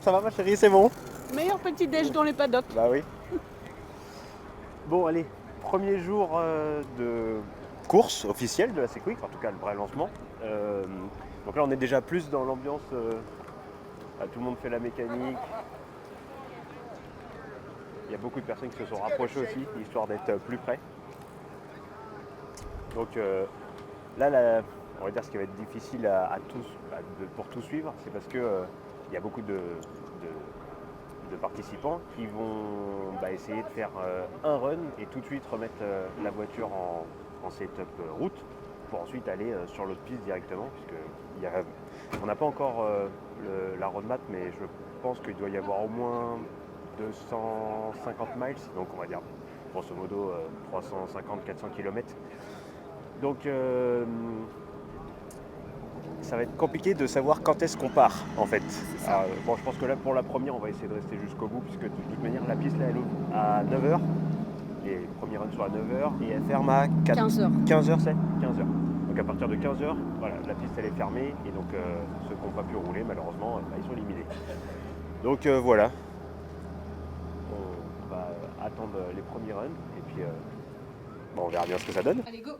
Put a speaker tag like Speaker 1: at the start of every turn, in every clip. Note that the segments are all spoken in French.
Speaker 1: ça va ma chérie, c'est bon?
Speaker 2: Meilleur petit déj dans les paddocks.
Speaker 1: Bah oui. Bon allez, premier jour de course officielle de la Séquick, en tout cas le vrai lancement. Donc là on est déjà plus dans l'ambiance, tout le monde fait la mécanique. Il y a beaucoup de personnes qui se sont rapprochées aussi, histoire d'être plus près. Donc là, on va dire ce qui va être difficile à tous, pour tout suivre, c'est parce que il y a beaucoup de participants qui vont essayer de faire un run et tout de suite remettre la voiture en setup route pour ensuite aller sur l'autre piste directement, puisque on n'a pas encore la roadmap, mais je pense qu'il doit y avoir au moins 250 miles, donc on va dire grosso modo 350-400 km. Donc ça va être compliqué de savoir quand est-ce qu'on part en fait. Bon, je pense que là pour la première on va essayer de rester jusqu'au bout, puisque de toute manière la piste là elle ouvre à 9h. Les premiers runs sont à 9h et elle ferme à
Speaker 2: 15h.
Speaker 1: 15h c'est 15h. Donc à partir de 15h, voilà, la piste elle est fermée et donc ceux qui n'ont pas pu rouler malheureusement ils sont éliminés. Donc voilà. On va attendre les premiers runs et puis on verra bien ce que ça donne.
Speaker 2: Allez, go!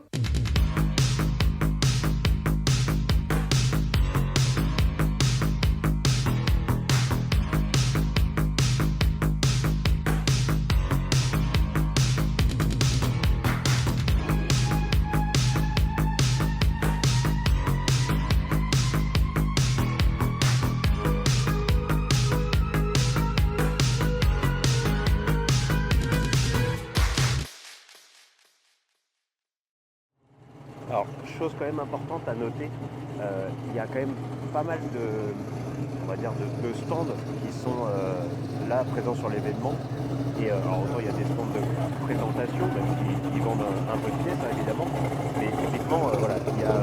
Speaker 1: Alors, chose quand même importante à noter, il y a quand même pas mal de stands qui sont là présents sur l'événement. Et alors autant il y a des stands de présentation, même qui vendent un peu de pièces évidemment, mais typiquement il y a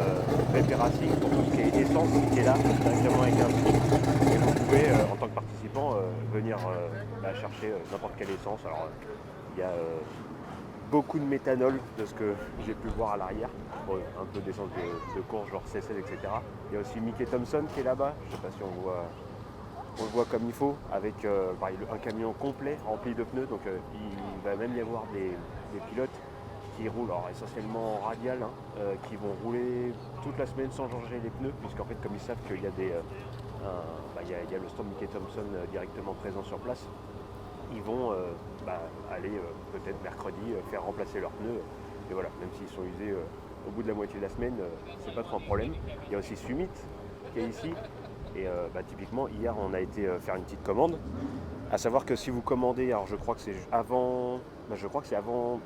Speaker 1: BP Racing pour tout ce qui est essence qui est là directement avec un prix. Et vous pouvez en tant que participant venir chercher n'importe quelle essence. Alors il y a beaucoup de méthanol de ce que j'ai pu voir à l'arrière, un peu d'essence de course genre C16 etc. Il y a aussi Mickey Thompson qui est là-bas, je ne sais pas si on le voit comme il faut, avec un camion complet rempli de pneus, donc il va même y avoir des pilotes qui roulent, alors essentiellement en radial, qui vont rouler toute la semaine sans changer les pneus, puisqu'en fait comme ils savent qu'il y a il y a le stand Mickey Thompson directement présent sur place, ils vont aller peut-être mercredi faire remplacer leurs pneus, et voilà, même s'ils sont usés au bout de la moitié de la semaine, c'est pas trop un problème. Il y a aussi Summit qui est ici, et typiquement hier on a été faire une petite commande, à savoir que si vous commandez, alors je crois que c'est avant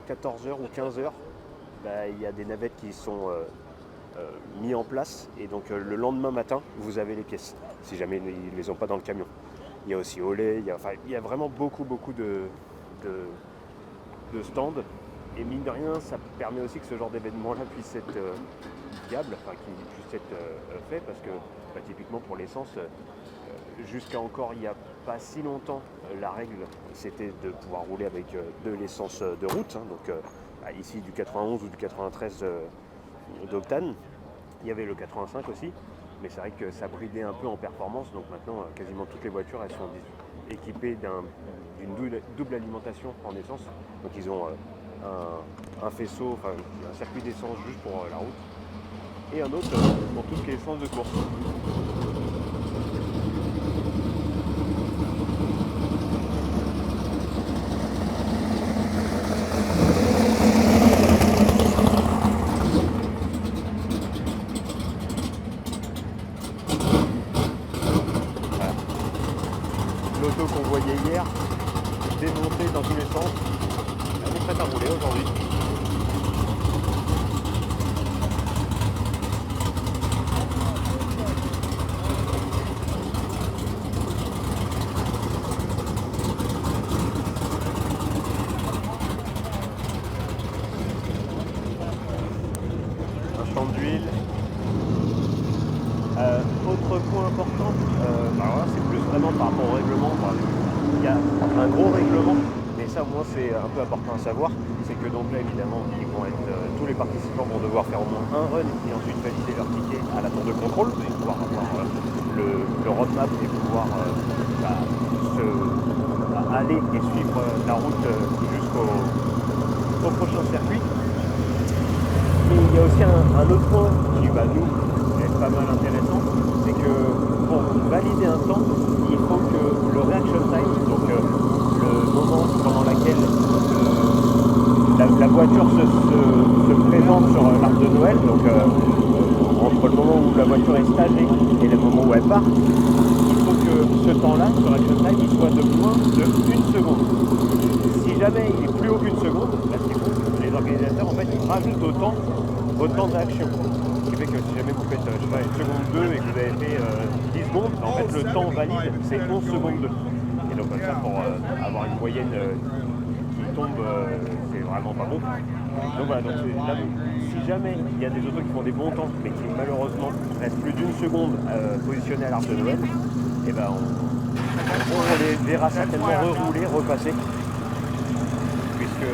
Speaker 1: 14h ou 15h, il y a des navettes qui sont mis en place, et donc le lendemain matin vous avez les pièces, si jamais ils ne les ont pas dans le camion. Il y a aussi Olé, il y a vraiment beaucoup de stands, et mine de rien ça permet aussi que ce genre d'événement là puisse être viable, qu'il puisse être fait, parce que typiquement pour l'essence, jusqu'à encore il n'y a pas si longtemps, la règle c'était de pouvoir rouler avec de l'essence de route, donc ici du 91 ou du 93 d'octane. Il y avait le 85 aussi, mais c'est vrai que ça bridait un peu en performance, donc maintenant quasiment toutes les voitures elles sont équipées d'une double alimentation en essence, donc ils ont un faisceau, un circuit d'essence juste pour la route, et un autre pour tout ce qui est essence de course. L'auto qu'on voyait hier, démontée dans tous les sens, elle est prête à rouler aujourd'hui. Un champ d'huile. Autre point important, c'est plus vraiment par rapport au règlement. Il y a un gros règlement, mais ça au moins c'est un peu important à savoir, c'est que donc là évidemment tous les participants vont devoir faire au moins un run et ensuite valider leur ticket à la tour de contrôle pour pouvoir avoir le roadmap et pouvoir aller et suivre la route jusqu'au prochain circuit. Et il y a aussi un autre point qui nous est pas mal intéressant, c'est que pour valider un temps, il faut que le reaction time, donc le moment pendant lequel la voiture se présente sur l'arbre de Noël, donc entre le moment où la voiture est stagée et le moment où elle part, il faut que ce temps-là, ce reaction time, il soit de moins de 1 seconde. Si jamais il est plus haut qu'une seconde, là c'est bon, les organisateurs en fait ils rajoutent autant votre temps d'action. Ce qui fait que si jamais vous faites, je sais pas, 1 seconde 2 et que vous avez fait 10 secondes, en fait le temps valide c'est 11 secondes 2. Et donc comme ça pour avoir une moyenne qui tombe, c'est vraiment pas bon. Donc voilà, donc là, si jamais il y a des autos qui font des bons temps mais qui malheureusement restent plus d'1 seconde positionnés à l'arbre de Noël, et ben on les verra certainement rerouler, repasser, puisque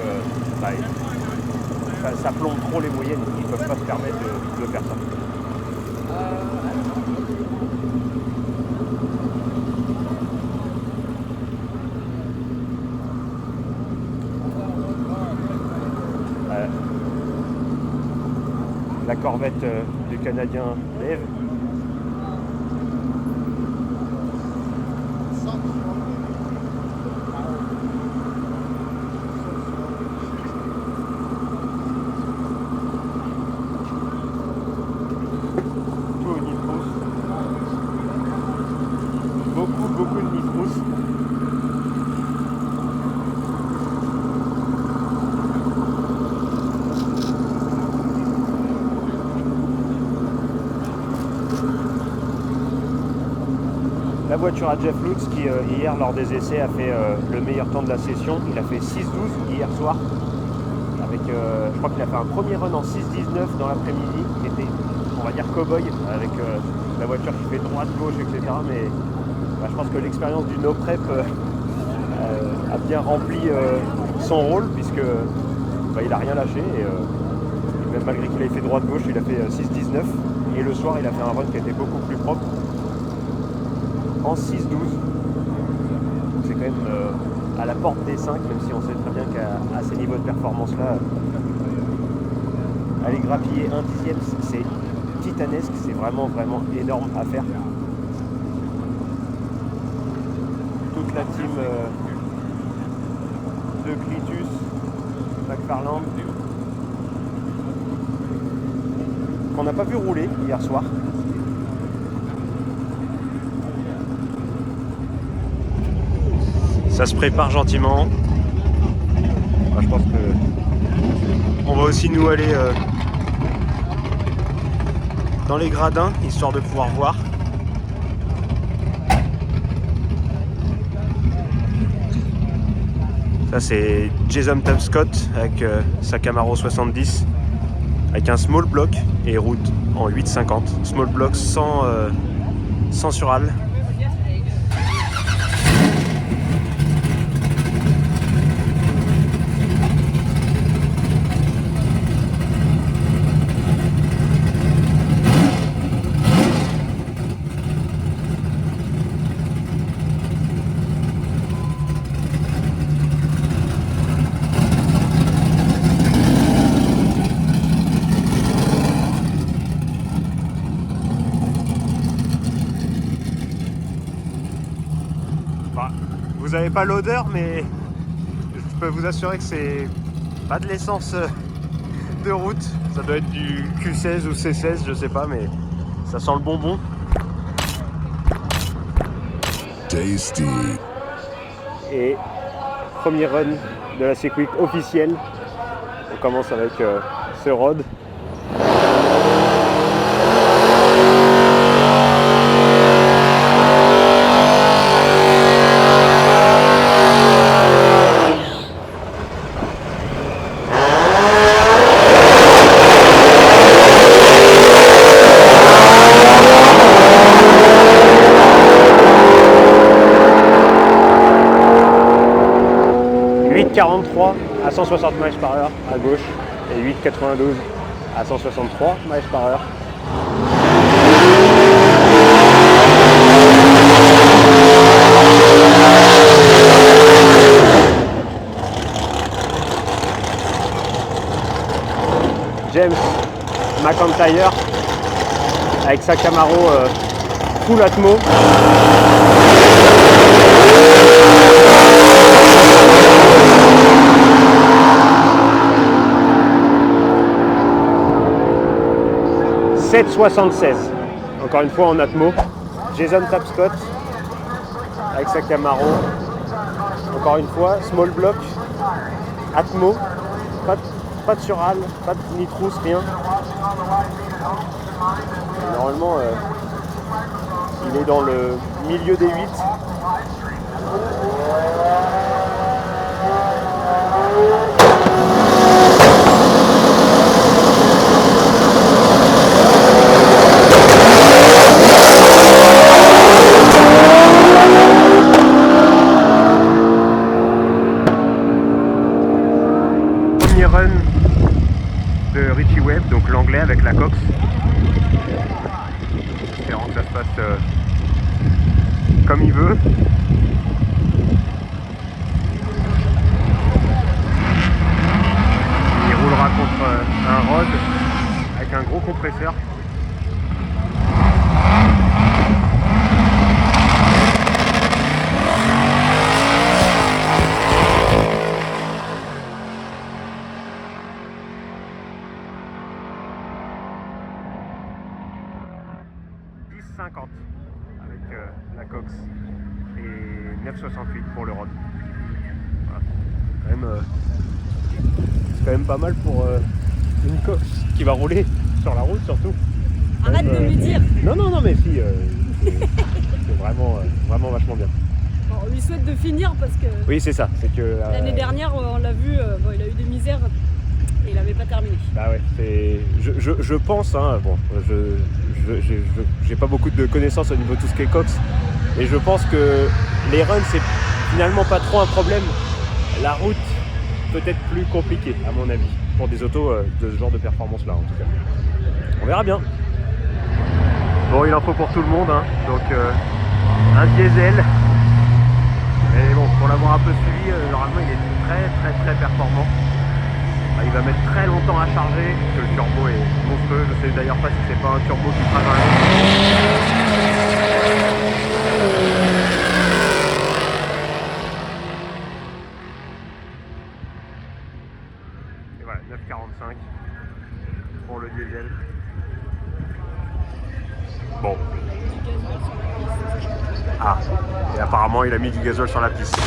Speaker 1: ça plombe trop les moyennes, ils ne peuvent pas se permettre de faire ça. La corvette du Canadien Dave. Beaucoup de nitrousse. La voiture à Jeff Lutz qui hier lors des essais a fait le meilleur temps de la session. Il a fait 6-12 hier soir. Avec, je crois qu'il a fait un premier run en 6-19 dans l'après-midi qui était, on va dire, cow-boy avec la voiture qui fait droite, gauche, etc. Mais je pense que l'expérience du no prep a bien rempli son rôle puisque il a rien lâché et même malgré qu'il ait fait droite gauche, il a fait 6-19 et le soir il a fait un run qui était beaucoup plus propre en 6-12. C'est quand même à la porte des 5, même si on sait très bien qu'à ces niveaux de performance là aller grappiller 1/10, c'est titanesque, c'est vraiment énorme à faire. Toute la team de Clitus, McFarland, qu'on n'a pas vu rouler hier soir. Ça se prépare gentiment. Je pense que on va aussi nous aller dans les gradins, histoire de pouvoir voir. Ça c'est Jason Tapscott avec sa Camaro 70 avec un small block et route en 8,50. Small block sans surhale. Vous n'avez pas l'odeur, mais je peux vous assurer que c'est pas de l'essence de route. Ça doit être du Q16 ou C16, je sais pas, mais ça sent le bonbon. Tasty. Et premier run de la circuit officielle. On commence avec ce rod. 8,43 à 160 miles par heure à gauche et 8,92 à 163 miles par heure. James McIntyre avec sa Camaro full Atmo. « 7,76 » encore une fois en Atmo. Jason Tapscott avec sa Camaro. Encore une fois, small block, Atmo, pas de sural, pas de nitrous, rien. Normalement, il est dans le milieu des 8. Premier run de Richie Webb, donc l'anglais avec la Cox. Espérons que ça se passe comme il veut. Il roulera contre un rod avec un gros compresseur. Avec la Cox et 9,68 pour le rod. Voilà. C'est quand même pas mal pour une Cox qui va rouler sur la route surtout.
Speaker 2: Arrête de me dire.
Speaker 1: Non mais si, c'est vraiment vachement bien.
Speaker 2: Bon, on lui souhaite de finir parce que
Speaker 1: Oui c'est ça, c'est que
Speaker 2: l'année dernière on l'a vu, bon, il a eu des misères et il n'avait pas terminé.
Speaker 1: Bah ouais, je pense, hein, bon, j'ai pas beaucoup de connaissances au niveau de tout ce qui est Cox, et je pense que les runs c'est finalement pas trop un problème. La route peut être plus compliquée à mon avis pour des autos de ce genre de performance là en tout cas. On verra bien. Bon, il en faut pour tout le monde, hein, donc un diesel. Mais bon, pour l'avoir un peu suivi, normalement il est très performant. Il va mettre très longtemps à charger, parce que le turbo est monstrueux. Je sais d'ailleurs pas si c'est pas un turbo qui travaille. Et voilà, 9,45 pour le diesel. Bon. Ah, et apparemment il a mis du gazole sur la piste.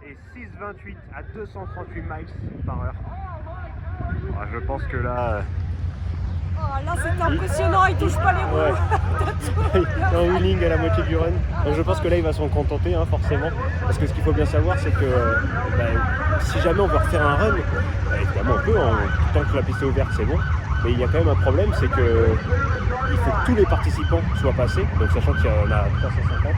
Speaker 1: Et 6,28 à 238 miles par heure. Ah, je pense que là...
Speaker 2: Oh, là c'est impressionnant, il touche pas les roues.
Speaker 1: Ouais. Il est en wheeling à la moitié du run. Donc je pense que là il va s'en contenter, hein, forcément. Parce que ce qu'il faut bien savoir c'est que si jamais on veut refaire un run, évidemment on peut, tant que la piste est ouverte c'est bon. Mais il y a quand même un problème, c'est que il faut que tous les participants soient passés. Donc sachant qu'il y en a 350.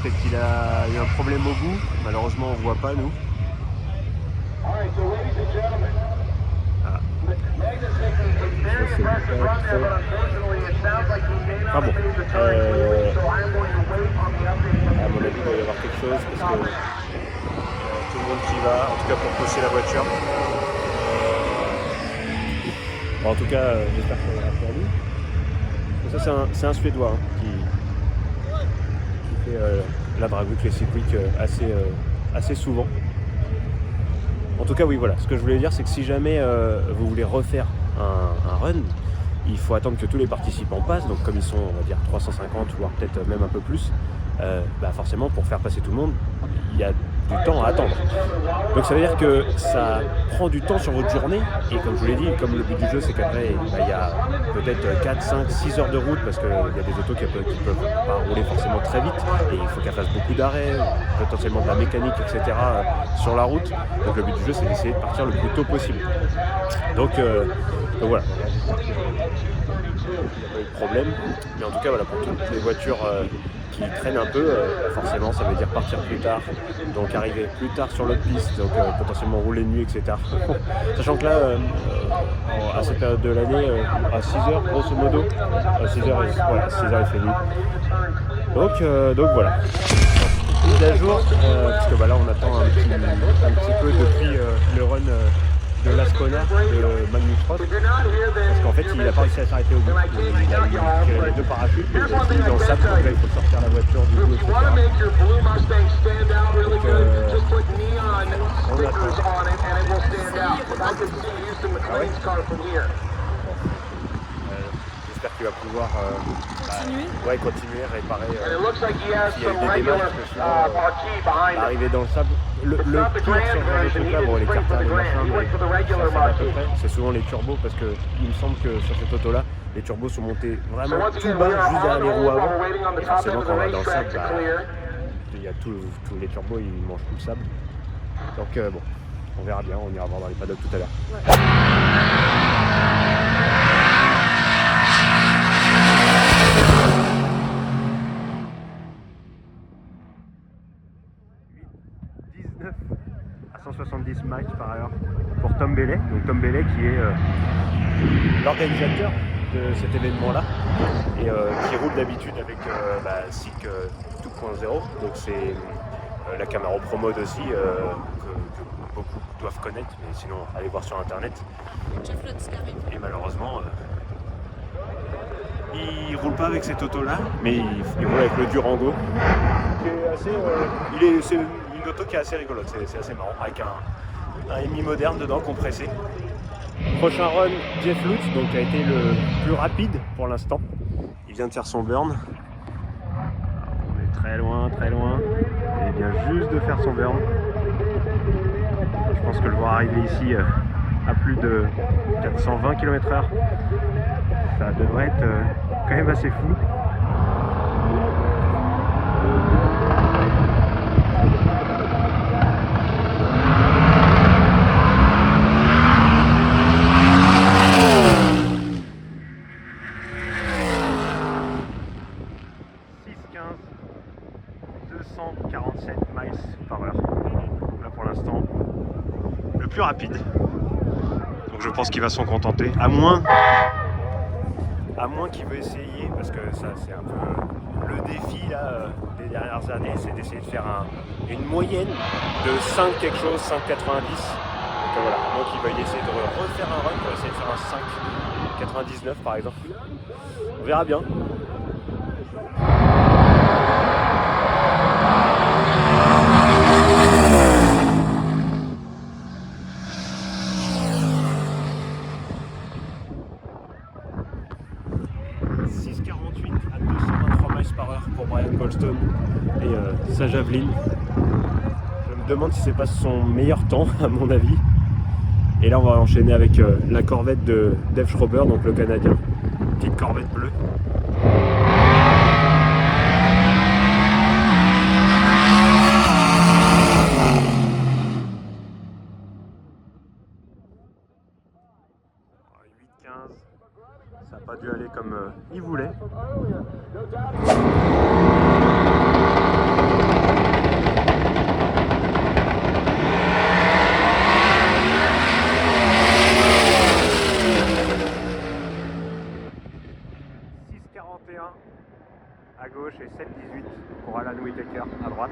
Speaker 1: Peut-être qu'il a eu un problème au bout, malheureusement on ne voit pas nous. Ah. Ah bon. À mon avis il doit y avoir quelque chose parce que tout le monde qui va, en tout cas pour pousser la voiture. Bon, en tout cas j'espère qu'on va pour lui. Donc ça c'est un Suédois hein, qui fait la Drag Week Classic Week assez souvent. En tout cas oui voilà, ce que je voulais dire c'est que si jamais vous voulez refaire un run, il faut attendre que tous les participants passent, donc comme ils sont on va dire 350 voire peut-être même un peu plus, forcément pour faire passer tout le monde, il y a du temps à attendre. Donc ça veut dire que ça prend du temps sur votre journée, et comme je vous l'ai dit, comme le but du jeu c'est qu'après il y a peut-être 4, 5, 6 heures de route, parce qu'il y a des autos qui peuvent pas rouler forcément très vite, et il faut qu'elles fassent beaucoup d'arrêts, potentiellement de la mécanique, etc. Sur la route. Donc le but du jeu c'est d'essayer de partir le plus tôt possible. Donc voilà. Pas eu de problème, mais en tout cas voilà, pour toutes les voitures qui traînent un peu, forcément ça veut dire partir plus tard, donc arriver plus tard sur l'autre piste, donc potentiellement rouler de nuit, etc. Sachant que là, à cette période de l'année, à 6h grosso modo, à 6h il fait nuit. Donc voilà. Mise à jour, parce que là on attend un petit peu depuis le run de l'Ascona de Magnus Roth, parce qu'en fait il n'a pas réussi à s'arrêter au bout. Il a tiré les 2 parachutes, il a mis dans le sable, donc là il faut sortir la voiture du bout, etc. Donc on attend. Ah ouais. J'espère qu'il va pouvoir continuer, réparer s'il y a eu des démarches, parce que sinon arriver dans le sable. Le pire sur ce genre de truc là, bon, les carters, les machins, mais ça à peu près, c'est souvent les turbos, parce que il me semble que sur cette auto là, les turbos sont montés vraiment tout bas, juste derrière les roues avant, et forcément quand on va dans le sable, il y a tous les turbos, ils mangent tout le sable. Donc bon, on verra bien, on ira voir dans les paddocks tout à l'heure. Ouais. À 170 miles par heure pour Tom Bailey. Donc Tom Bailey qui est l'organisateur de cet événement-là, et qui roule d'habitude avec SICK 2.0. Donc c'est la Camaro Pro Mode aussi, que beaucoup doivent connaître, mais sinon allez voir sur internet. Et malheureusement il roule pas avec cette auto-là, mais il roule avec le Durango, qui est assez, c'est une auto qui est assez rigolote, c'est assez marrant, avec un EMI moderne dedans, compressé. Prochain run, Jeff Lutz, donc qui a été le plus rapide pour l'instant. Il vient de faire son burn. On est très loin, il vient juste de faire son burn. Je pense que le voir arriver ici à plus de 420 km/h, ça devrait être quand même assez fou. Plus rapide, donc je pense qu'il va s'en contenter, à moins qu'il veut essayer, parce que ça c'est un peu le défi là, des dernières années, c'est d'essayer de faire une moyenne de 5 quelque chose, 5,90. Donc voilà, donc il va essayer de refaire un run pour essayer de faire un 5,99 par exemple. On verra bien. Pour Brian Goldstone et sa javeline. Je me demande si c'est pas son meilleur temps à mon avis. Et là on va enchaîner avec la corvette de Dave Schrober, donc le Canadien. Petite corvette bleue. Ça n'a pas dû aller comme il voulait. À gauche et 7,18 pour Alan Whitaker à droite.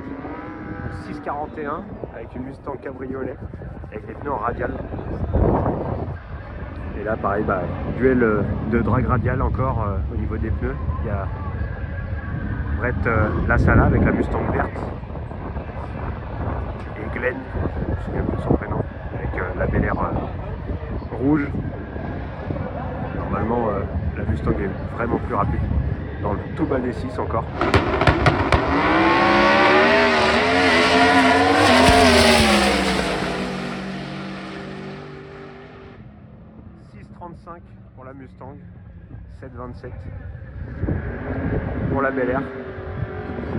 Speaker 1: 6,41 avec une Mustang cabriolet avec les pneus en radial. Et là pareil, duel de drag radial encore au niveau des pneus. Il y a Brett Lasala avec la Mustang verte et Glenn, je me souviens plus de son prénom, avec la Bel Air rouge. Normalement la Mustang est vraiment plus rapide. Dans le tout bas des 6 encore. Mustang 727 pour la Bel Air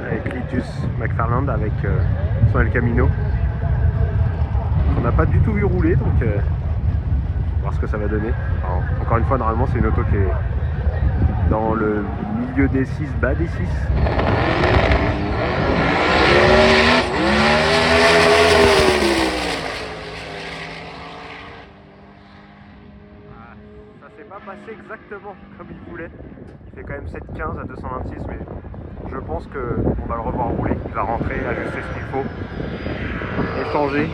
Speaker 1: avec Litus McFarland avec son El Camino. On n'a pas du tout vu rouler, donc on va voir ce que ça va donner. Alors, encore une fois, normalement c'est une auto qui est dans le milieu des 6, bas des 6. Ça s'est pas passé exactement comme il voulait. Il fait quand même 7,15 à 226, mais je pense qu'on va le revoir rouler. Il va rentrer, ajuster ce qu'il faut et changer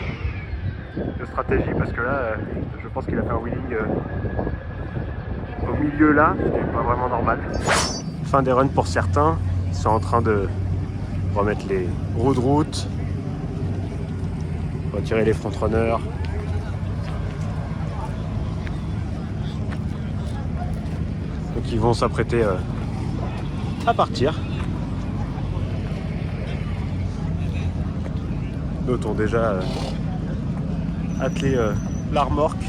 Speaker 1: de stratégie, parce que là, je pense qu'il a fait un wheeling au milieu là, ce qui n'est pas vraiment normal. Fin des runs pour certains, ils sont en train de remettre les roues de route, retirer les front-runners. Donc ils vont s'apprêter à partir. D'autres ont déjà attelé la remorque.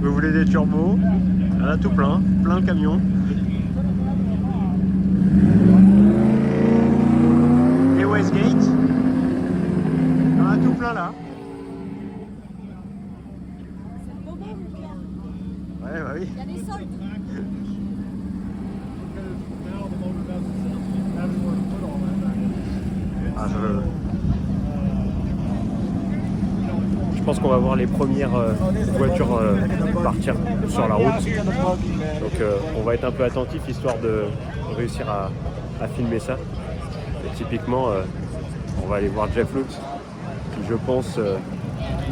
Speaker 1: Vous voulez des turbos? Il y en a tout plein, plein le camion. Et Westgate, il y en a tout plein là. Ouais, bah oui.
Speaker 2: Il y a des soldes.
Speaker 1: Ah, je pense qu'on va voir les premières voitures partir sur la route. Donc on va être un peu attentif histoire de réussir à filmer ça. Et typiquement, on va aller voir Jeff Lutz qui, je pense,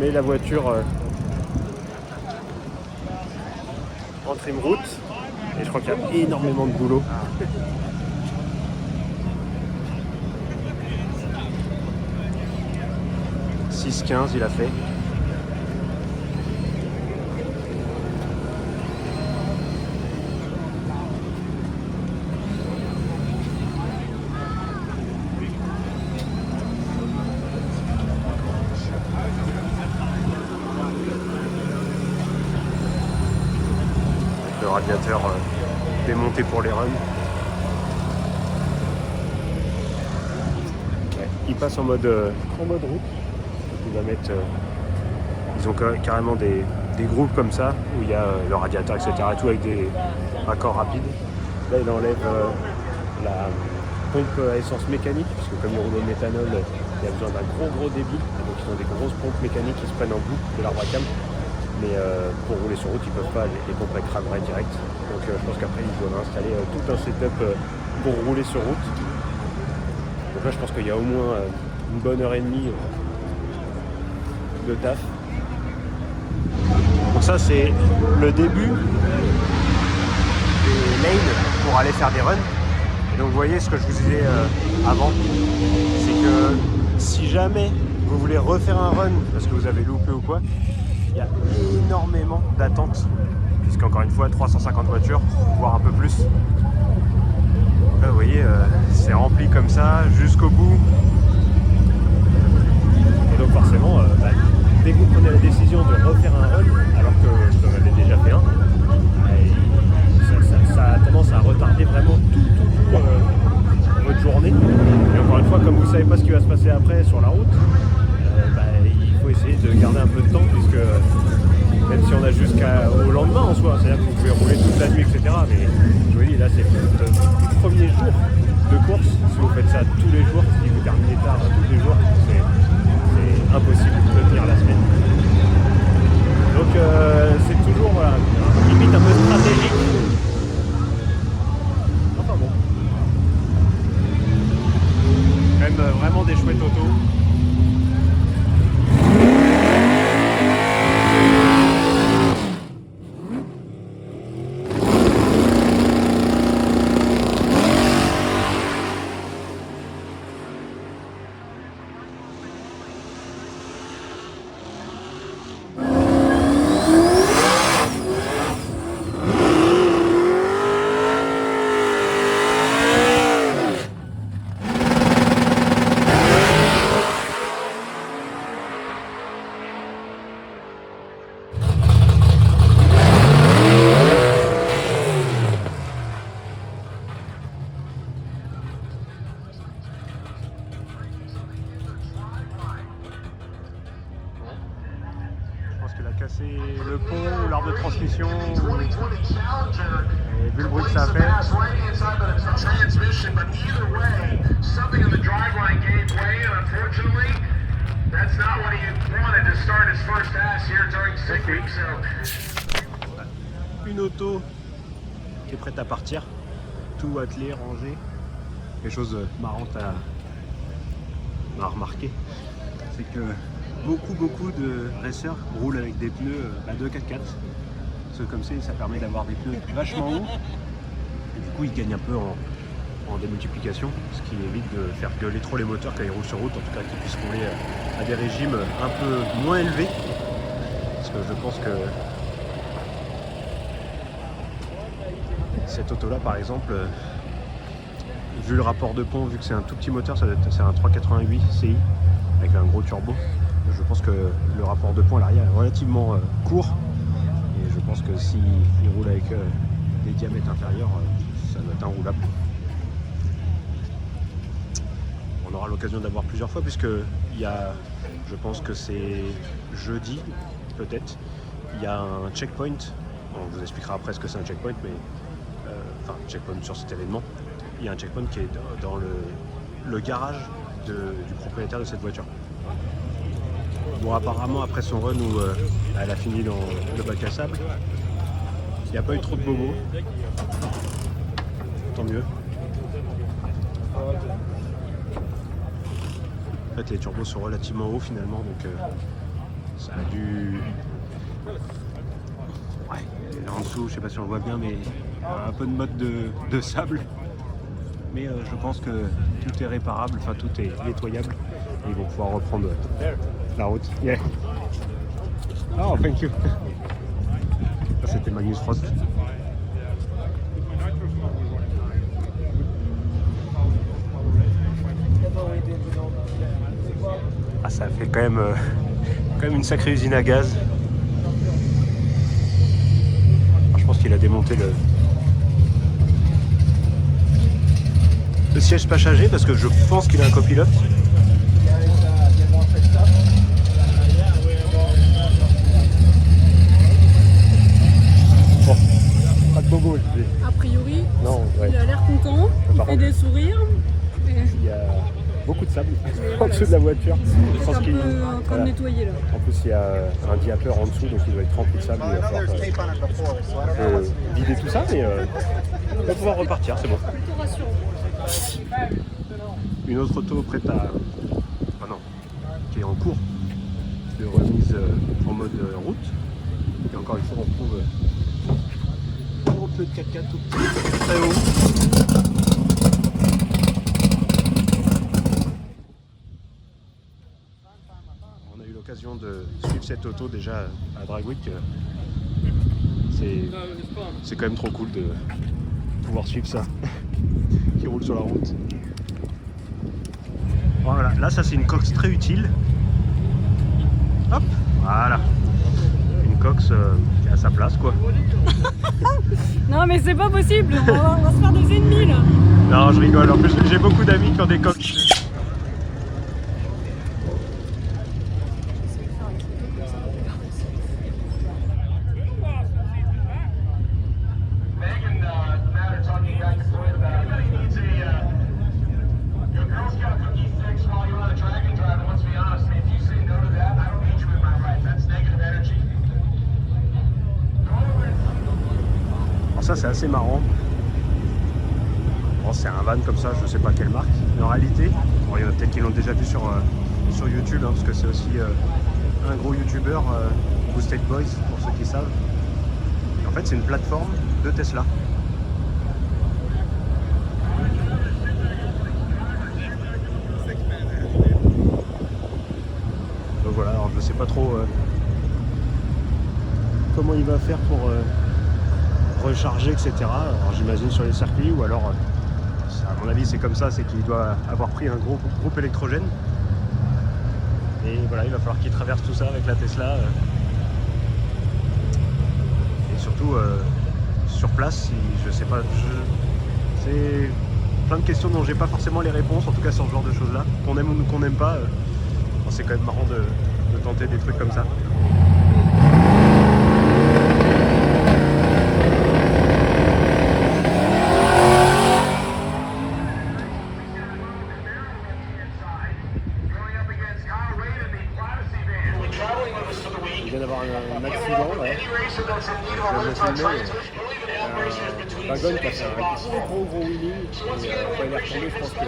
Speaker 1: met la voiture en trim route. Et je crois qu'il y a énormément de boulot. « 6,15 il a fait. Le radiateur démonté pour les runs. Ouais, il passe en mode route. Il va mettre, ils ont carrément des groupes comme ça où il y a le radiateur, etc. Et tout avec des raccords rapides. Là il enlève la pompe à essence mécanique, parce que comme il roule au méthanol, il y a besoin d'un gros débit. Donc ils ont des grosses pompes mécaniques qui se prennent en bout de l'arbre à cam. Mais pour rouler sur route, ils ne peuvent pas, les pompes elles crameraient direct. Donc je pense qu'après ils doivent installer tout un setup pour rouler sur route. Donc là je pense qu'il y a au moins une bonne heure et demie de taf. Donc ça c'est le début des lanes pour aller faire des runs. Et donc vous voyez ce que je vous disais avant, c'est que si jamais vous voulez refaire un run parce que vous avez loupé ou quoi, il y a énormément d'attentes, puisqu'encore une fois 350 voitures, voire un peu plus. Là vous voyez, c'est rempli comme ça jusqu'au bout. Et donc forcément, dès que vous prenez la décision de refaire un run, alors que je en avais déjà fait un, ça a tendance à retarder vraiment tout votre journée. Et encore une fois, comme vous ne savez pas ce qui va se passer après sur la route, il faut essayer de garder un peu de temps, puisque même si on a jusqu'au lendemain en soi, c'est-à-dire que vous pouvez rouler toute la nuit, etc. Mais je vous dis, là c'est le premier jour de course. Si vous faites ça tous les jours, si vous terminez tard tous les jours, c'est impossible de tenir la semaine. Donc c'est toujours limite un peu stratégique. Enfin bon. Quand même vraiment des chouettes autos. pense qu'il a cassé le pont ou l'arbre de transmission. Et vu le bruit que ça a fait. Une auto qui est prête à partir, tout attelé, rangé. Quelque chose de marrant à remarquer, c'est que beaucoup de racers roulent avec des pneus de 4x4. Parce que comme ça permet d'avoir des pneus vachement hauts. Et du coup, ils gagnent un peu en démultiplication, ce qui évite de faire gueuler trop les moteurs quand ils roulent sur route, en tout cas qu'ils puissent rouler à des régimes un peu moins élevés. Parce que je pense que cette auto-là, par exemple, vu le rapport de pont, vu que c'est un tout petit moteur, c'est un 388 CI avec un gros turbo. Je pense que le rapport de pont à l'arrière est relativement court. Et je pense que s'il roule avec des diamètres inférieurs, ça doit être inroulable. On aura l'occasion d'avoir plusieurs fois puisque il y a, je pense que c'est jeudi peut-être, il y a un checkpoint. On vous expliquera après ce que c'est un checkpoint, mais enfin checkpoint sur cet événement. Il y a un checkpoint qui est dans le garage du propriétaire de cette voiture. Bon, apparemment après son run où elle a fini dans le bac à sable, il n'y a pas eu trop de bobos. Tant mieux. En fait, les turbos sont relativement hauts finalement, donc ça a dû... Ouais, en dessous, je sais pas si on le voit bien, mais un peu de mode de sable. Mais je pense que tout est réparable, enfin tout est nettoyable. Et ils vont pouvoir reprendre la route. Yeah. Oh, thank you. Ça, c'était Magnus Frost. Ah, ça fait quand même une sacrée usine à gaz. Alors, je pense qu'il a démonté le siège passager parce que je pense qu'il a un copilote. Bon, pas de bobo, je dis.
Speaker 2: A priori,
Speaker 1: Non, ouais.
Speaker 2: il a l'air content, il fait des sourires. Mais
Speaker 1: il y a beaucoup de sable en dessous de la voiture. Je pense
Speaker 2: c'est un
Speaker 1: qu'il
Speaker 2: peu en train de nettoyer là.
Speaker 1: En plus, il y a un diaper en dessous, donc il doit être rempli de sable. Il va falloir vider tout ça, mais on va pouvoir repartir, c'est bon.
Speaker 2: Plutôt rassurant.
Speaker 1: Une autre auto prête à... Enfin non, qui est en cours de remise en mode route. Et encore une fois, on retrouve un gros pneu de 4x4 tout petit, très haut. On a eu l'occasion de suivre cette auto déjà à Dragwick. C'est quand même trop cool de pouvoir suivre ça qui roule sur la route. Voilà, là ça c'est une cox très utile. Hop, voilà. Une cox qui est à sa place quoi.
Speaker 2: Non mais c'est pas possible, on va se faire des ennemis là.
Speaker 1: Non, je rigole, en plus j'ai beaucoup d'amis qui ont des cox. Ça c'est assez marrant. Bon, c'est un van comme ça, je sais pas quelle marque. Mais en réalité, bon, il y en a peut-être qui l'ont déjà vu sur YouTube, hein, parce que c'est aussi un gros youtubeur, Boosted Boys, pour ceux qui savent. Et en fait, c'est une plateforme de Tesla. Donc voilà, alors je sais pas trop comment il va faire pour recharger, etc. Alors j'imagine sur les circuits, ou alors, à mon avis c'est comme ça, c'est qu'il doit avoir pris un gros groupe électrogène. Et voilà, il va falloir qu'il traverse tout ça avec la Tesla. Et surtout, sur place, je sais pas, c'est plein de questions dont j'ai pas forcément les réponses, en tout cas sur ce genre de choses-là. Qu'on aime ou qu'on n'aime pas, c'est quand même marrant de tenter des trucs comme ça.
Speaker 3: il vient d'avoir un accident là. Je le filmer, un wagon qui a fait un gros wheeling et quand il est retombé, je pense que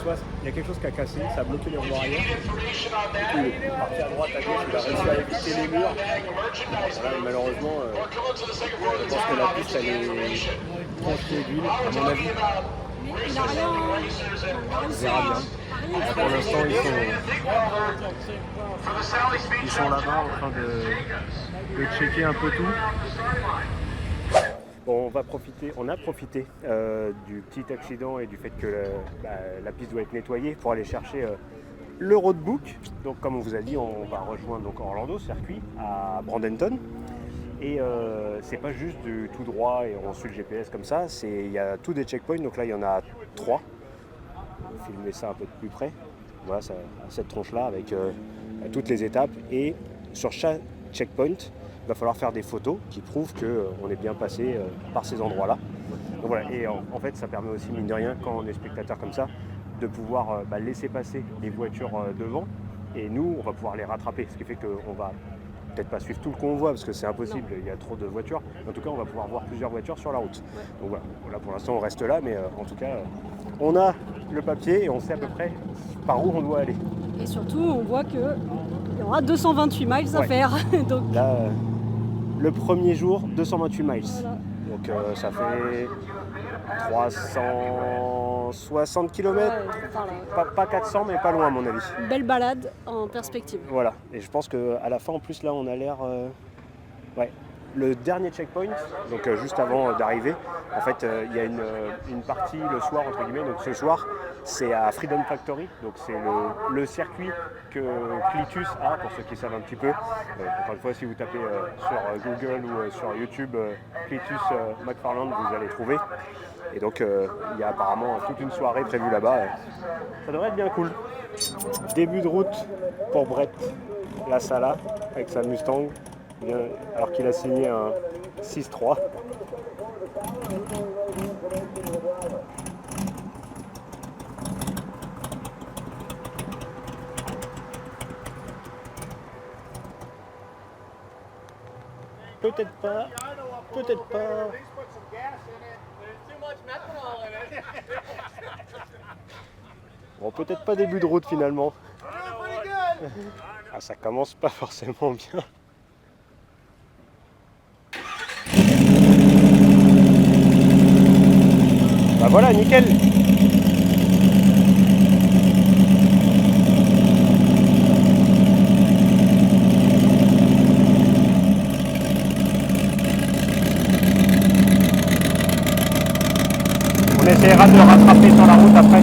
Speaker 3: soit il y a quelque chose qui a cassé, ça a bloqué les roues arrière. Du coup, il est parti à droite, à gauche, il a réussi à éviter les murs. Voilà, et malheureusement, je pense que la piste elle est tranchée d'huile, à mon avis.
Speaker 2: Il n'a rien.
Speaker 3: On verra bien. Là, pour l'instant, ils sont là-bas en train de checker un peu tout. Bon, on a profité du petit accident et du fait que la piste doit être nettoyée pour aller chercher le roadbook. Donc, comme on vous a dit, on va rejoindre donc Orlando circuit à Bradenton. Et c'est pas juste du tout droit et on suit le GPS comme ça, il y a tous des checkpoints, donc là il y en a 3. On va filmer ça un peu de plus près. Voilà, ça, cette tronche-là avec toutes les étapes. Et sur chaque checkpoint, il va falloir faire des photos qui prouvent qu'on est bien passé par ces endroits-là. Donc voilà, et en fait ça permet aussi, mine de rien, quand on est spectateur comme ça, de pouvoir laisser passer les voitures devant. Et nous, on va pouvoir les rattraper, ce qui fait qu'on va peut-être pas suivre tout le convoi parce que c'est impossible, il y a trop de voitures. En tout cas, on va pouvoir voir plusieurs voitures sur la route. Donc voilà, pour l'instant, on reste là, mais en tout cas, on a le papier et on sait à peu près par où on doit aller.
Speaker 2: Et surtout, on voit qu'il y aura 228 miles à faire. Donc...
Speaker 3: Là, le premier jour, 228 miles.
Speaker 2: Voilà.
Speaker 3: Donc ça fait 360 km, pas 400 mais pas loin à mon avis.
Speaker 2: Une belle balade en perspective.
Speaker 3: Voilà, et je pense qu'à la fin en plus là on a l'air... Le dernier checkpoint, donc juste avant d'arriver, en fait il y a une partie le soir entre guillemets, donc ce soir c'est à Freedom Factory, donc c'est le circuit que Clitus a, pour ceux qui savent un petit peu. Encore une fois, si vous tapez sur Google ou sur YouTube Clitus McFarland, vous allez trouver. Et donc il y a apparemment toute une soirée prévue là-bas. Ça devrait être bien cool. Début de route pour Brett Lasala avec sa Mustang, alors qu'il a signé un 6-3. Peut-être pas, peut-être pas. Bon, peut-être pas début de route finalement. Ah, ça commence pas forcément bien. Bah voilà, nickel. On essaiera de rattraper sur la route après.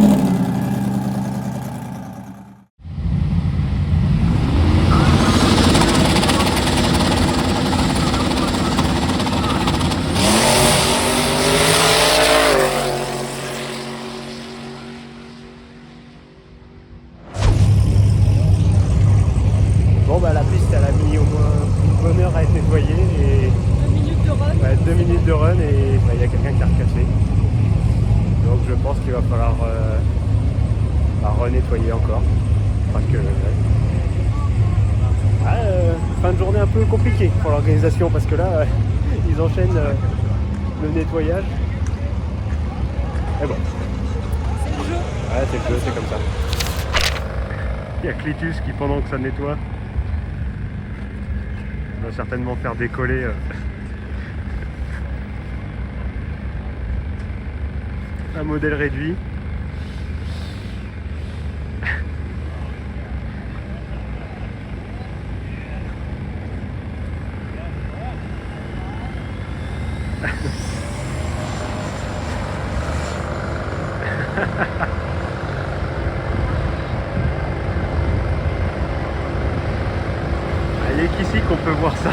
Speaker 3: Bon bah la piste elle a mis au moins une bonne heure à être nettoyée et
Speaker 2: 2 minutes de run.
Speaker 3: 2 minutes de run et il y a quelqu'un qui a recassé. Donc je pense qu'il va falloir renettoyer encore. Parce que fin de journée un peu compliquée pour l'organisation parce que là ils enchaînent le nettoyage. Mais bon.
Speaker 2: C'est le jeu.
Speaker 3: Ouais, c'est le jeu, c'est comme ça. Il y a Clitus qui, pendant que ça nettoie, va certainement faire décoller un modèle réduit. Il n'y a qu'ici qu'on peut voir ça.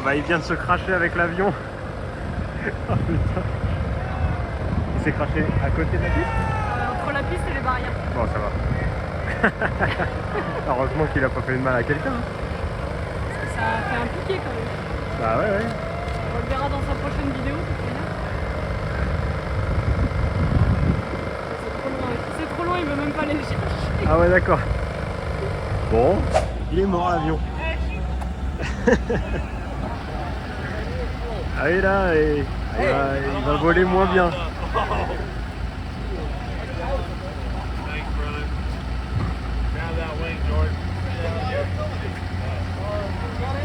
Speaker 3: bah il vient de se cracher avec l'avion. Oh putain. Il s'est craché à côté de la piste?
Speaker 2: Entre la piste et les barrières.
Speaker 3: Bon, ça va. Heureusement qu'il a pas fait de mal à quelqu'un. Hein.
Speaker 2: Ça a fait un piqué quand même.
Speaker 3: Bah ouais, ouais.
Speaker 2: On le verra dans sa prochaine vidéo, tout c'est trop loin, il veut même pas aller le chercher.
Speaker 3: Ah ouais, d'accord. Bon, il est mort l'avion. Ah oui, là, il va voler moins bien.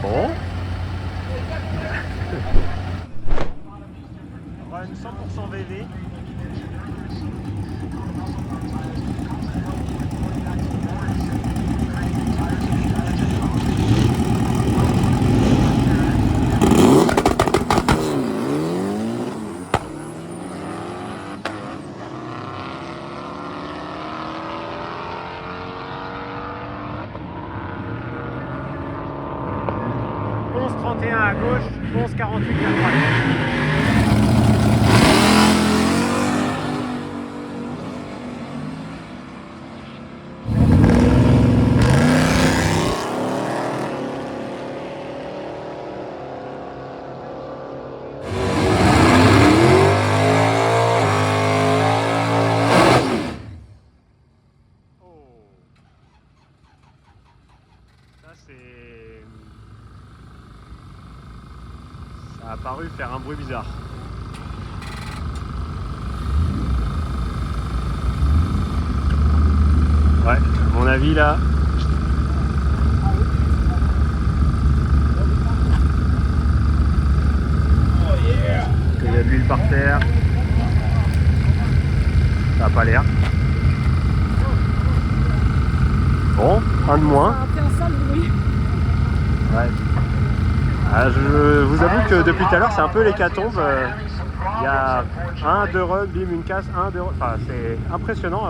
Speaker 3: Bon. Run 100% VV. À gauche, 11,48 à droite. Ça a paru faire un bruit bizarre. Ouais, à mon avis là. Il y a de l'huile par terre. Ça n'a pas l'air. Bon, un de moins.
Speaker 2: Ça a fait un sale bruit.
Speaker 3: Ouais. Ah, je vous avoue que depuis tout à l'heure c'est un peu l'hécatombe. Il y a 1-2 runs, bim, une casse, 1-2 runs. Enfin, c'est impressionnant.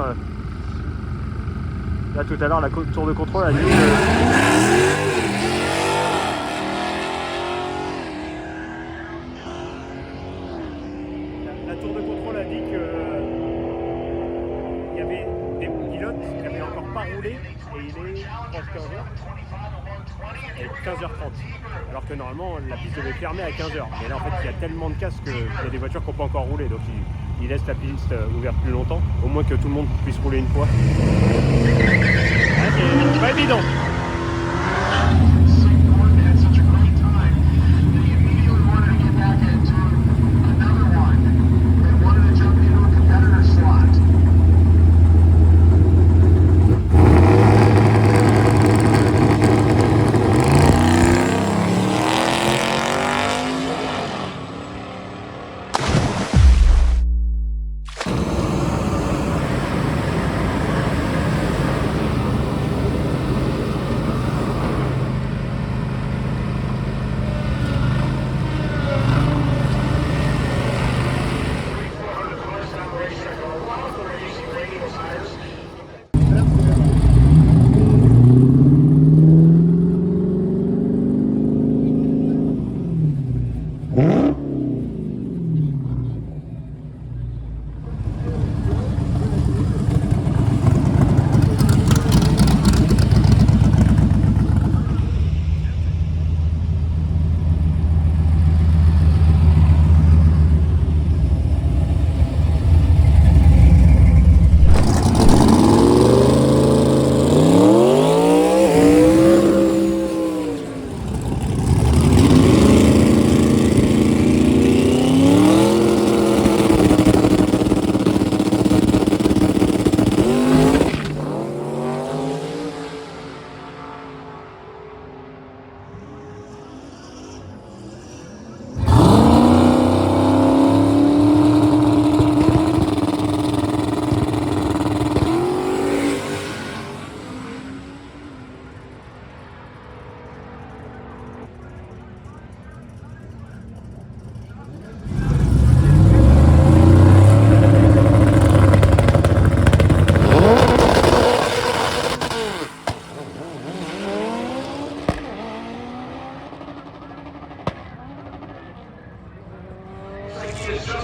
Speaker 3: Là tout à l'heure la tour de contrôle a dit La tour de contrôle a dit que il y avait des pilotes qui n'avaient encore pas roulé et il est presque 15h30. Alors que normalement la piste devait fermer à 15h. Mais là en fait il y a tellement de casses qu'il y a des voitures qui n'ont pas encore roulé. Donc il laisse la piste ouverte plus longtemps. Au moins que tout le monde puisse rouler une fois. Ouais, c'est pas évident.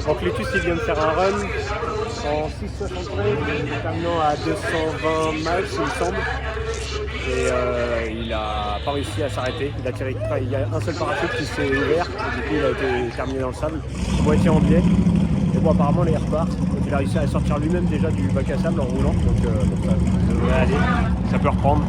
Speaker 3: Donc Cletus il vient de faire un run en 6,73, terminant à 220 miles il me semble. Et il n'a pas réussi à s'arrêter. Il y a un seul parachute qui s'est ouvert et du coup il a été terminé dans le sable, moitié en biais. Et bon apparemment là il repart. Donc il a réussi à sortir lui-même déjà du bac à sable en roulant. Donc ça devrait aller. Ça peut reprendre.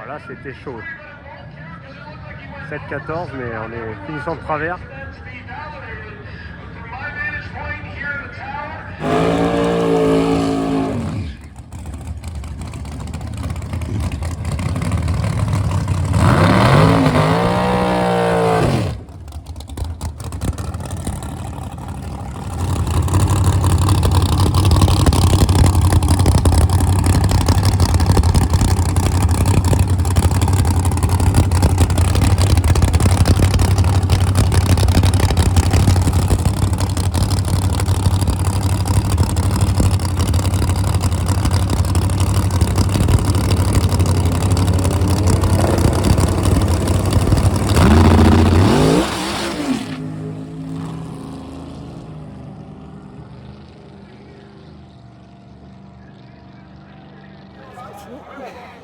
Speaker 3: Là c'était chaud. 7-14, mais on est finissant de travers.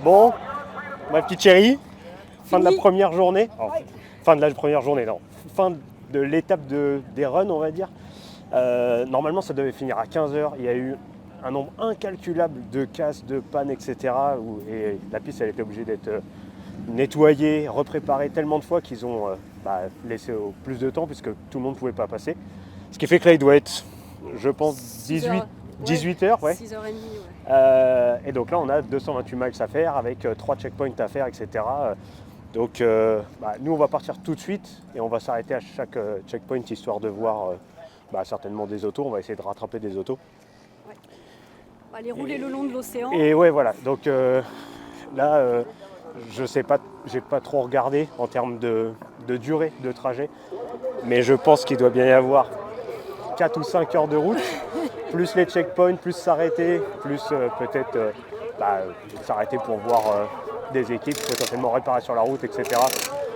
Speaker 3: Bon, ma petite chérie, fin de la première journée. Oh, fin de la première journée, non. Fin de l'étape des runs, on va dire. Normalement, ça devait finir à 15h. Il y a eu un nombre incalculable de casses, de pannes, etc. Et la piste, elle était obligée d'être nettoyée, repréparée tellement de fois qu'ils ont laissé plus de temps puisque tout le monde ne pouvait pas passer. Ce qui fait que là, il doit être, je pense, 18 heures. Ouais.
Speaker 2: 6h30, ouais.
Speaker 3: Et donc là, on a 228 miles à faire avec 3 checkpoints à faire, etc. Donc nous, on va partir tout de suite et on va s'arrêter à chaque checkpoint histoire de voir certainement des autos. On va essayer de rattraper des autos.
Speaker 2: Ouais. On va aller rouler le long de l'océan.
Speaker 3: Et ouais, voilà. Donc là, je sais pas, j'ai pas trop regardé en termes de durée de trajet, mais je pense qu'il doit bien y avoir 4 ou 5 heures de route, plus les checkpoints, plus s'arrêter, plus peut-être s'arrêter pour voir des équipes, potentiellement réparer sur la route, etc.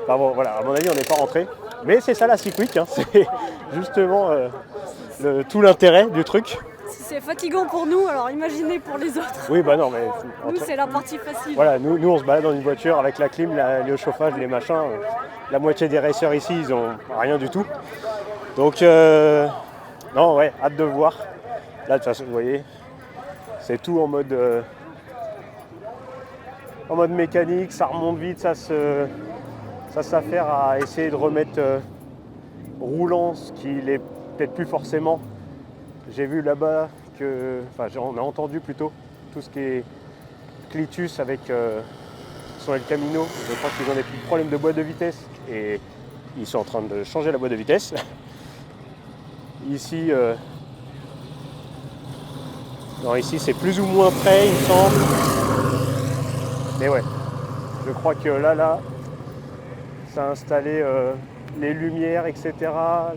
Speaker 3: Bon, voilà, à mon avis, on n'est pas rentré. Mais c'est ça la cyclique, hein. C'est justement tout l'intérêt du truc.
Speaker 2: Si c'est fatigant pour nous, alors imaginez pour les autres.
Speaker 3: Oui, non, mais...
Speaker 2: Nous, c'est la partie facile.
Speaker 3: Voilà, nous, on se balade dans une voiture avec la clim, le chauffage, les machins. La moitié des racers ici, ils ont rien du tout. Donc, non, ouais, hâte de voir. Là, de toute façon, vous voyez, c'est tout en mode mécanique, ça remonte vite, ça s'affaire à essayer de remettre roulant, ce qui n'est peut-être plus forcément. J'ai vu là-bas on a entendu plutôt tout ce qui est Clitus avec son El Camino. Je crois qu'ils ont des petits problèmes de boîte de vitesse et ils sont en train de changer la boîte de vitesse. Ici, ici c'est plus ou moins prêt, il me semble. Mais ouais, je crois que là, ça a installé les lumières, etc. À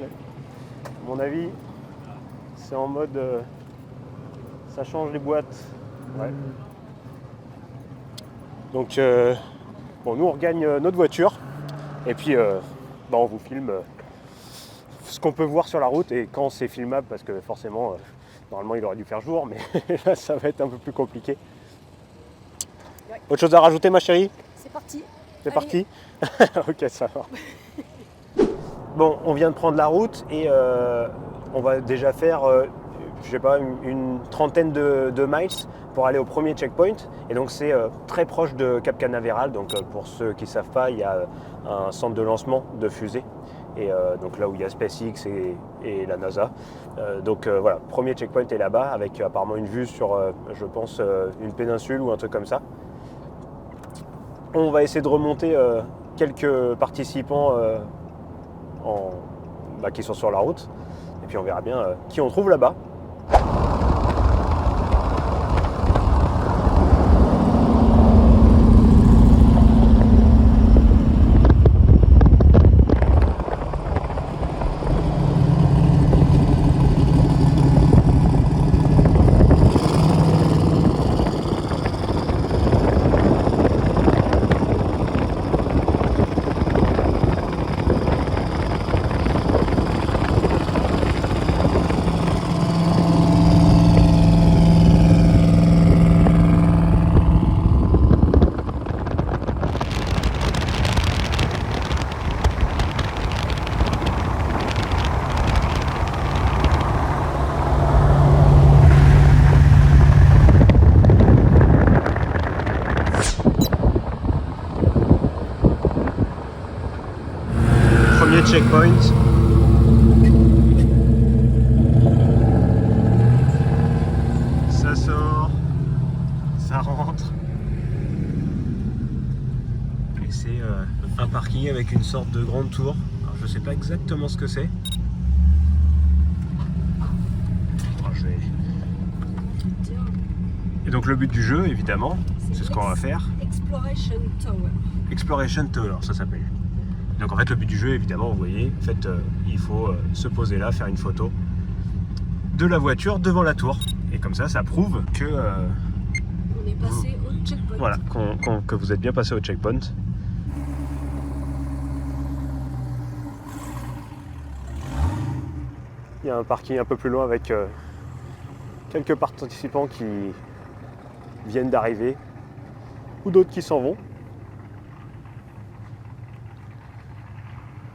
Speaker 3: mon avis, c'est en mode, ça change les boîtes. Ouais. Donc, nous on regagne notre voiture et puis on vous filme ce qu'on peut voir sur la route et quand c'est filmable parce que forcément, normalement il aurait dû faire jour, mais là ça va être un peu plus compliqué. Ouais. Autre chose à rajouter, ma chérie ?
Speaker 2: C'est parti.
Speaker 3: C'est parti ? Ok, ça va. Bon, on vient de prendre la route et on va déjà faire, une trentaine de miles pour aller au premier checkpoint. Et donc c'est très proche de Cap Canaveral. Donc pour ceux qui ne savent pas, il y a un centre de lancement de fusées. Et donc là où il y a SpaceX et la NASA. Voilà, premier checkpoint est là-bas avec apparemment une vue sur, je pense, une péninsule ou un truc comme ça. On va essayer de remonter quelques participants qui sont sur la route. Et puis on verra bien qui on trouve là-bas. checkpoint. Ça sort, ça rentre. Et c'est un parking avec une sorte de grande tour. Alors je sais pas exactement ce que c'est. Alors, je vais... Et donc le but du jeu, évidemment, c'est ce qu'on va faire.
Speaker 2: Exploration Tower.
Speaker 3: Exploration Tower, ça s'appelle. Donc en fait le but du jeu, évidemment, vous voyez, en fait, il faut se poser là, faire une photo de la voiture devant la tour. Et comme ça prouve que
Speaker 2: On est passé au checkpoint.
Speaker 3: voilà, que vous êtes bien passé au checkpoint. Il y a un parking un peu plus loin avec quelques participants qui viennent d'arriver ou d'autres qui s'en vont.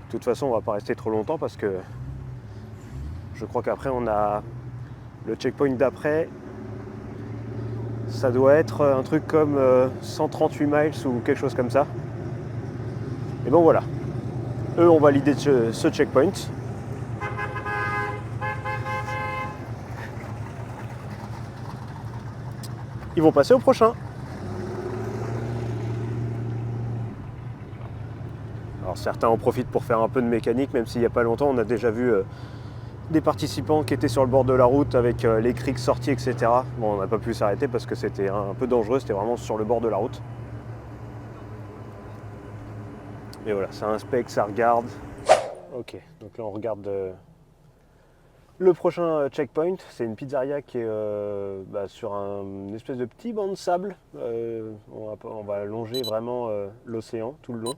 Speaker 3: De toute façon, on va pas rester trop longtemps parce que je crois qu'après on a le checkpoint d'après. Ça doit être un truc comme 138 miles ou quelque chose comme ça. Et bon voilà. Eux ont validé ce checkpoint. Ils vont passer au prochain. Alors certains en profitent pour faire un peu de mécanique, même s'il n'y a pas longtemps, on a déjà vu des participants qui étaient sur le bord de la route avec les criques sorties, etc. Bon, on n'a pas pu s'arrêter parce que c'était un peu dangereux, c'était vraiment sur le bord de la route. Et voilà, ça inspecte, ça regarde. Ok, donc là on regarde le prochain checkpoint. C'est une pizzeria qui est sur une espèce de petit banc de sable. On va longer vraiment l'océan tout le long.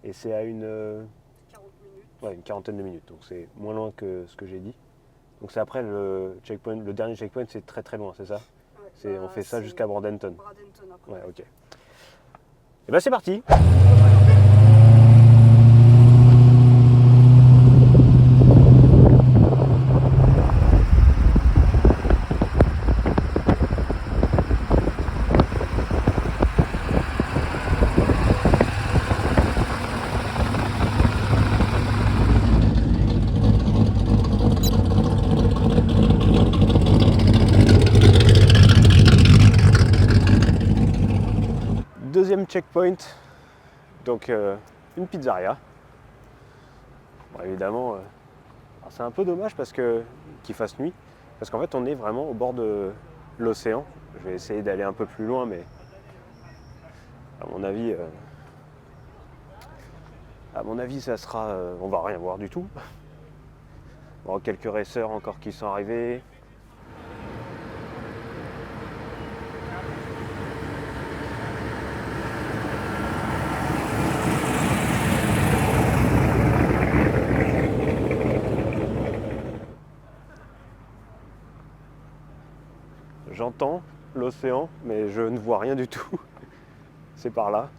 Speaker 3: Et c'est à une
Speaker 2: 40 minutes.
Speaker 3: Ouais, une quarantaine de minutes, donc c'est moins loin que ce que j'ai dit. Donc c'est après le checkpoint, le dernier checkpoint, c'est très très loin, c'est ça?
Speaker 2: Ouais,
Speaker 3: On fait ça jusqu'à Bradenton.
Speaker 2: Bradenton après.
Speaker 3: Ouais, ok. Et ben c'est parti. Deuxième checkpoint, donc une pizzeria. Bon, évidemment, c'est un peu dommage parce qu'il fasse nuit, parce qu'en fait on est vraiment au bord de l'océan. Je vais essayer d'aller un peu plus loin, mais à mon avis ça sera, on va rien voir du tout. Bon, quelques racers encore qui sont arrivés. J'entends l'océan, mais je ne vois rien du tout. C'est par là.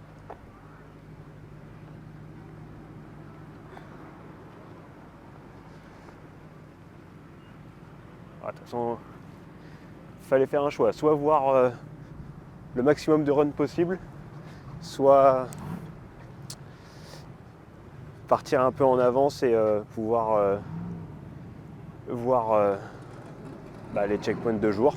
Speaker 3: De toute façon, il fallait faire un choix. Soit voir le maximum de runs possible, soit partir un peu en avance et pouvoir voir les checkpoints de jour.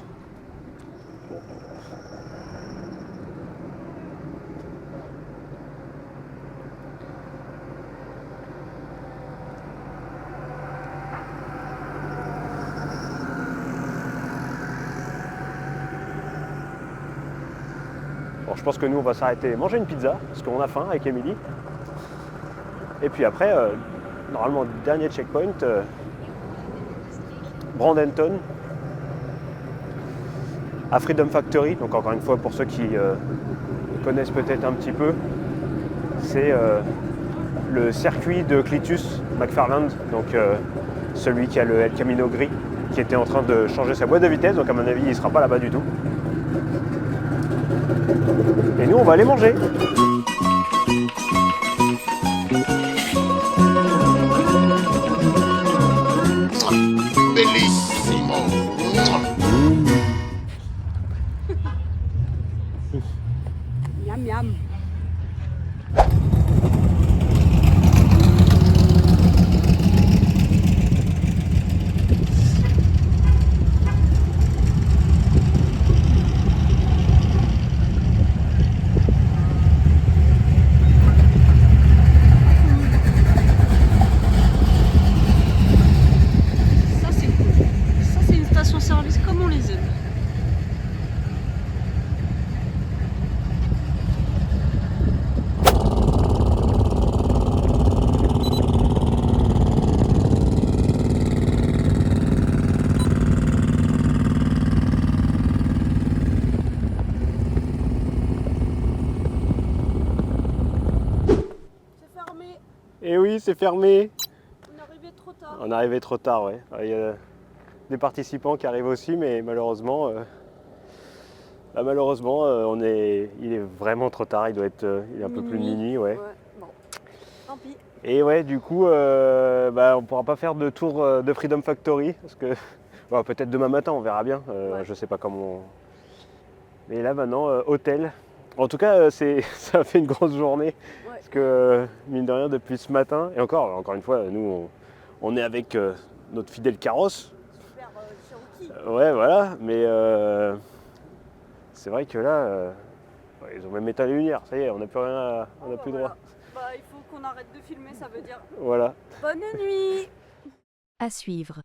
Speaker 3: Bon, je pense que nous on va s'arrêter manger une pizza parce qu'on a faim avec Émilie. Et puis après, normalement dernier checkpoint, Bradenton à Freedom Factory. Donc encore une fois pour ceux qui connaissent peut-être un petit peu, c'est le circuit de Cletus McFarland, donc celui qui a le El Camino gris, qui était en train de changer sa boîte de vitesse. Donc à mon avis il ne sera pas là-bas du tout. Et nous on va aller manger.
Speaker 4: Bellissimo.
Speaker 2: Miam miam.
Speaker 3: oui, c'est fermé.
Speaker 2: On est arrivé trop tard.
Speaker 3: On est arrivé trop tard, ouais. Il y a des participants qui arrivent aussi, mais malheureusement, il est vraiment trop tard. Il est un peu plus de minuit, ouais.
Speaker 2: Bon, tant pis.
Speaker 3: Et ouais, du coup, on pourra pas faire de tour de Freedom Factory parce que peut-être demain matin, on verra bien. Je sais pas comment. Mais là maintenant, hôtel. En tout cas, ça a fait une grosse journée parce que mine de rien, depuis ce matin, et encore une fois, nous, on est avec notre fidèle carrosse.
Speaker 2: Super Cherokee.
Speaker 3: Ouais, voilà. Mais c'est vrai que là, ils ont même éteint les lumières. Ça y est, on n'a plus rien, on n'a plus droit.
Speaker 2: Bah, il faut qu'on arrête de filmer, ça veut dire
Speaker 3: Voilà.
Speaker 2: bonne nuit.
Speaker 4: À suivre.